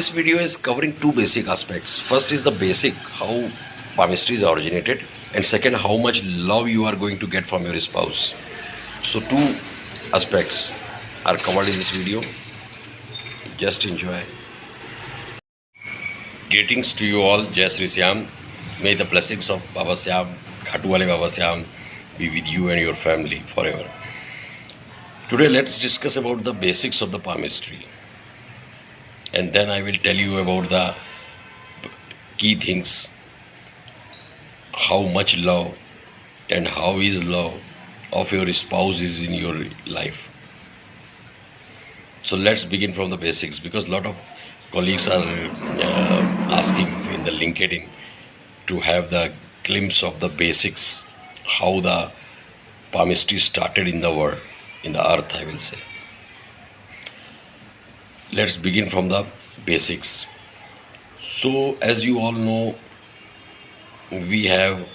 This video is covering two basic aspects. First is the basic, how palmistry is originated, and second, how much love you are going to get from your spouse. So two aspects are covered in this video. Just enjoy. Greetings to you all. Jai Sri Syam. May the blessings of Baba Syam, Khatu Wale Baba Syam, be with you and your family forever. Today let's discuss about the basics of the palmistry. And then I will tell you about the key things, how much love and how is love of your spouse is in your life. So let's begin from the basics, because a lot of colleagues are asking in the LinkedIn to have the glimpse of the basics, how the palmistry started in the world, in the earth, I will say. Let's begin from the basics. So, as you all know, we have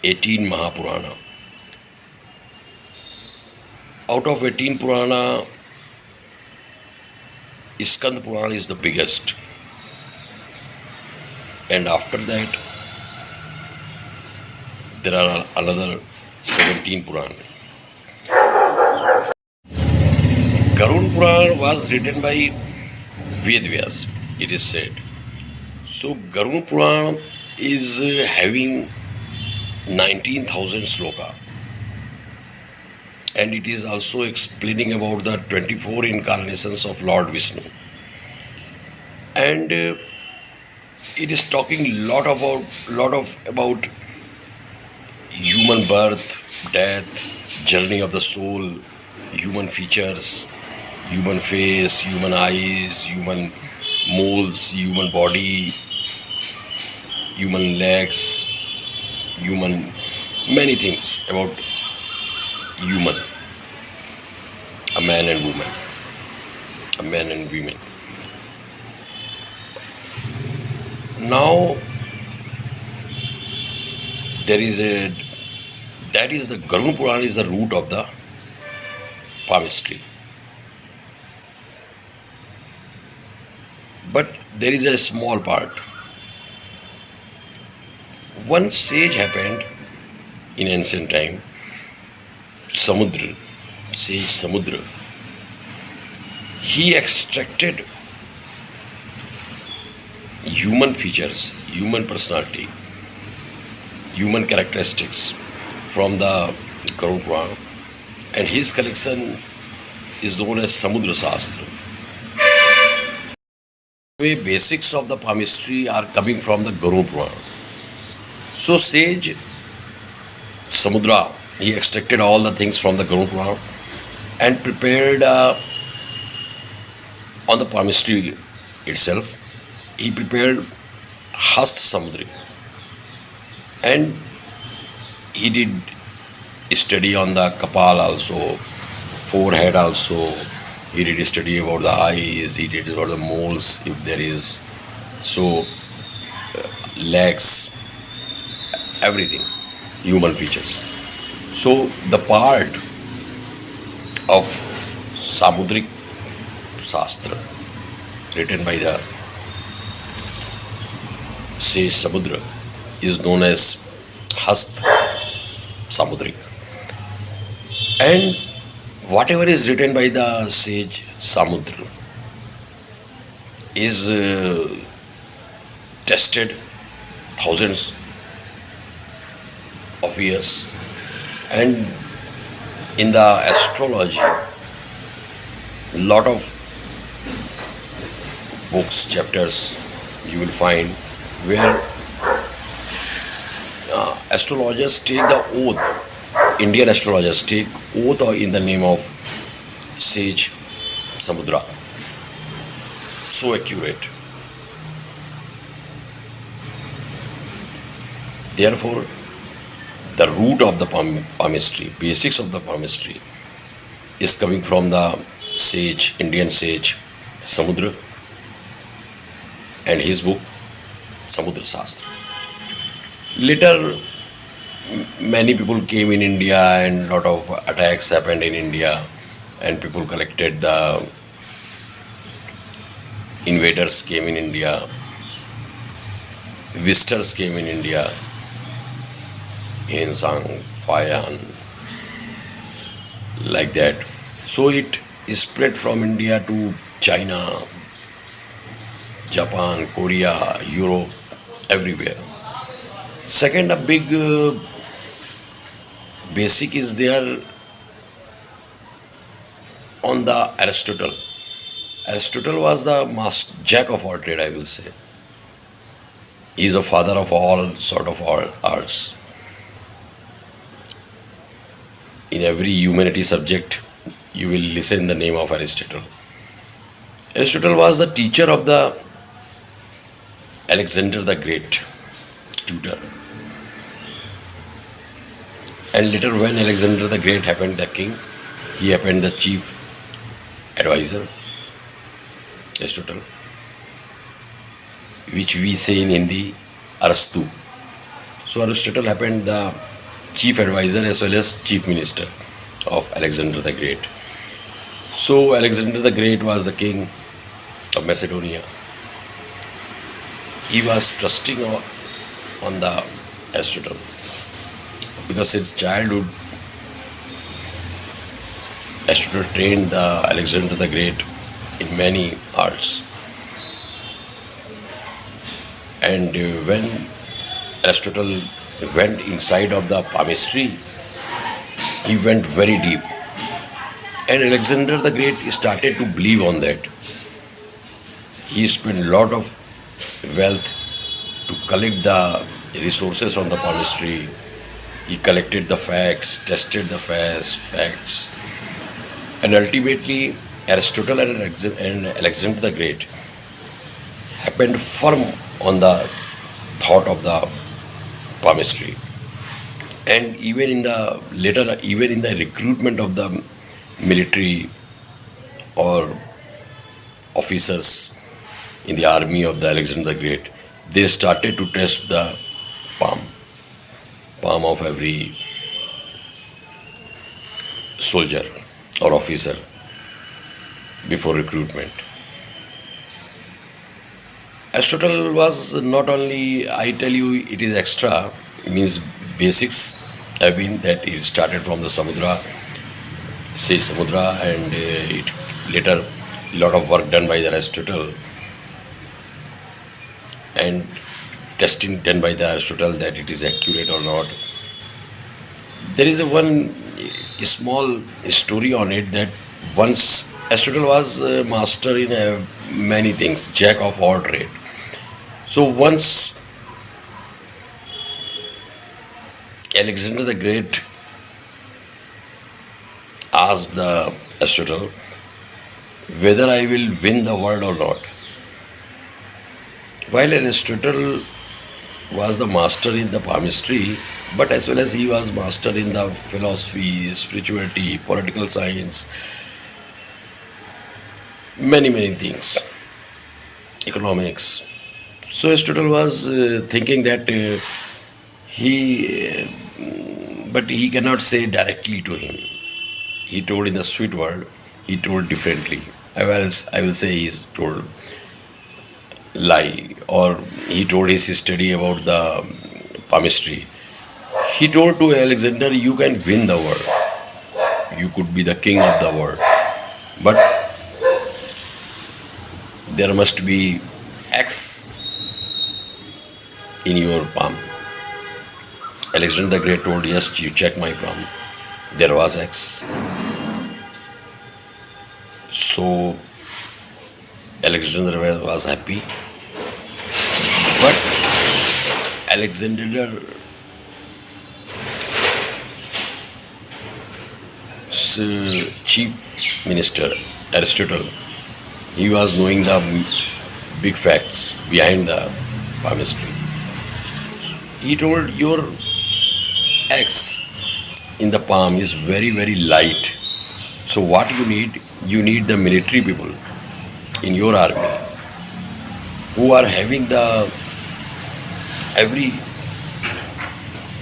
18 Mahapurana. Out of 18 Purana, Skanda Purana is the biggest. And after that, there are another 17 Purana. Garud Purana was written by Vedvyas, it is said. So Garud Purana is having 19,000 sloka, and it is also explaining about the 24 incarnations of Lord Vishnu, and it is talking lot about human birth, death, journey of the soul, human features, human face, human eyes, human moles, human body, human legs, human many things about human, a man and woman, a man and women. Now there is a that is the Garud Purana is the root of the palmistry. But there is a small part. One sage happened in ancient time, Samudra, sage Samudra. He extracted human features, human personality, human characteristics from the Garud Purana, and his collection is known as Samudra Shastra. The basics of the palmistry are coming from the Garud Purana. So sage Samudra, he extracted all the things from the Garud Purana and prepared on the palmistry itself. He prepared Hast Samudrik, and he did study on the Kapal also, forehead also. He did study about the eyes, he did about the moles, if there is, so legs, everything, human features. So the part of Samudrik Shastra written by the sage Samudra is known as Hast Samudrik. And whatever is written by the sage Samudra is tested thousands of years, and in the astrology, lot of books, chapters you will find where astrologers take the oath. Indian astrologers take oath in the name of sage Samudra. So accurate. Therefore, the root of the palmistry, basics of the palmistry, is coming from the sage, Indian sage Samudra, and his book Samudra Shastra. Later, many people came in India and lot of attacks happened in India, and people collected the invaders came in India, visitors came in India, Hensang, Fayan, like that. So it spread from India to China, Japan, Korea, Europe, everywhere. Second, a big basic is there on the Aristotle. Aristotle was the master, jack of all trade, I will say. He is the father of all sort of all arts. In every humanity subject, you will listen the name of Aristotle. Aristotle was the teacher of the Alexander the Great, tutor. And later, when Alexander the Great happened the king, he happened the chief advisor, Aristotle, which we say in Hindi, Arastu. So Aristotle happened the chief advisor as well as chief minister of Alexander the Great. So Alexander the Great was the king of Macedonia. He was trusting on the Aristotle because since childhood Aristotle trained the Alexander the Great in many arts. And when Aristotle went inside of the palmistry, he went very deep. And Alexander the Great started to believe on that. He spent a lot of wealth to collect the resources on the palmistry. He collected the facts, tested the facts, and ultimately Aristotle and Alexander the Great happened firm on the thought of the palmistry. And even in the later, even in the recruitment of the military or officers in the army of the Alexander the Great, they started to test the palm of every soldier or officer before recruitment. Aristotle was not only, I tell you, it is extra, it means basics have been that it started from the Samudra, and it later a lot of work done by the Aristotle and testing done by the Aristotle that it is accurate or not. There is a one small story on it that once Aristotle was a master in many things, jack of all trade. So once Alexander the Great asked the Aristotle whether I will win the world or not. While Aristotle was the master in the palmistry, but as well as he was master in the philosophy, spirituality, political science, many things, economics. So Aristotle was thinking that but he cannot say directly to him. He told in the sweet word, he told differently. I will say he's told lie, or he told his study about the palmistry. He told to Alexander, you can win the world. You could be the king of the world. But there must be X in your palm. Alexander the Great told, yes, you check my palm. There was X. So Alexander was happy. But Alexander's chief minister, Aristotle, he was knowing the big facts behind the palmistry. He told your X in the palm is very light. So what you need? You need the military people in your army who are having the every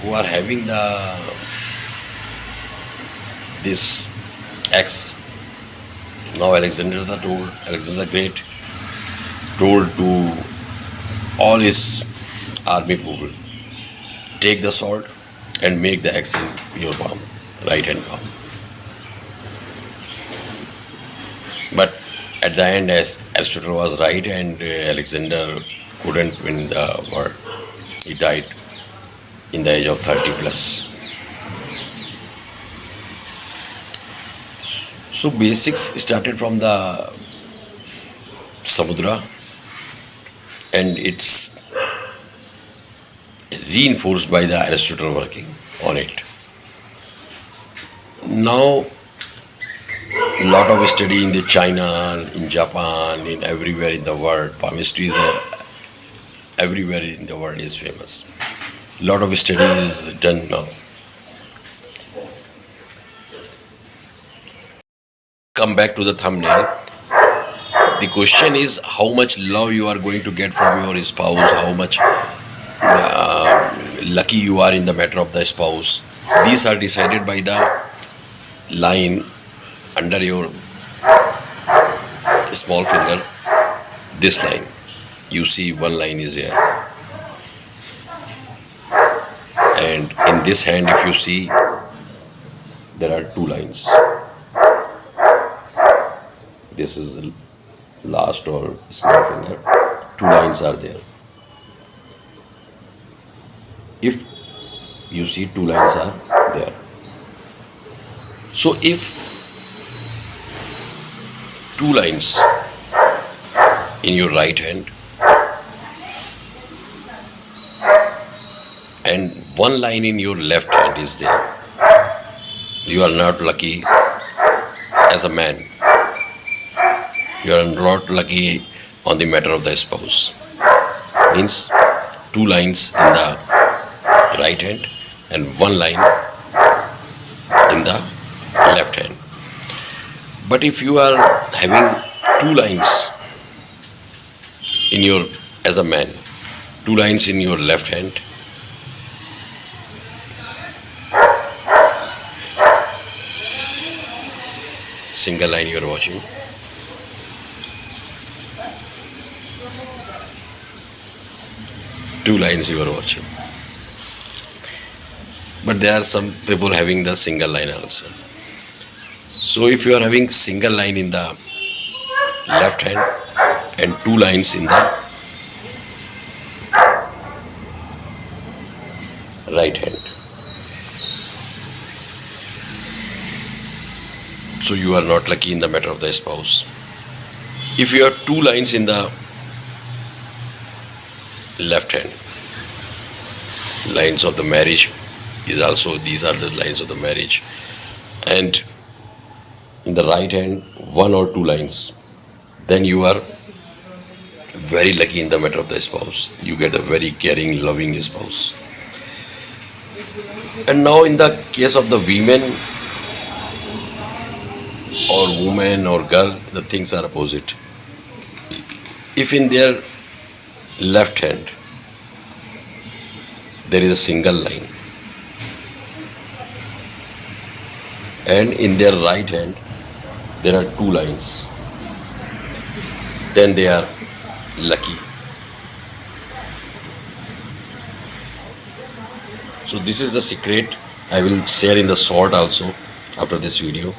who are having the this X. Now Alexander the Great told to all his army people, take the salt and make the X in your palm, right hand palm. But at the end, as Aristotle was right, and Alexander couldn't win the war. He died in the age of 30 plus. So basics started from the Samudra, and it's reinforced by the Aristotle working on it. Now, a lot of study in the China, in Japan, in everywhere in the world. Palmistry is everywhere in the world is famous. A lot of study is done now. Come back to the thumbnail. The question is how much love you are going to get from your spouse, how much lucky you are in the matter of the spouse. These are decided by the line under your small finger. This line, you see one line is here, and in this hand if you see there are two lines. This is the last or small finger. Two lines are there. If you see two lines are there. So if two lines in your right hand and one line in your left hand is there, you are not lucky as a man. You are not lucky on the matter of the spouse. Means two lines in the right hand and one line in the left hand. But if you are having two lines in your, as a man, two lines in your left hand single line you are watching, two lines you are watching. But there are some people having the single line also. So if you are having single line in the left hand and two lines in the right hand, so you are not lucky in the matter of the spouse. If you have two lines in the left hand, lines of the marriage is also, these are the lines of the marriage, and in the right hand one or two lines, then you are very lucky in the matter of the spouse. You get a very caring, loving spouse. And now in the case of the women or woman or girl, the things are opposite. If in their left hand there is a single line and in their right hand there are two lines, then they are lucky. So this is the secret I will share in the short also after this video.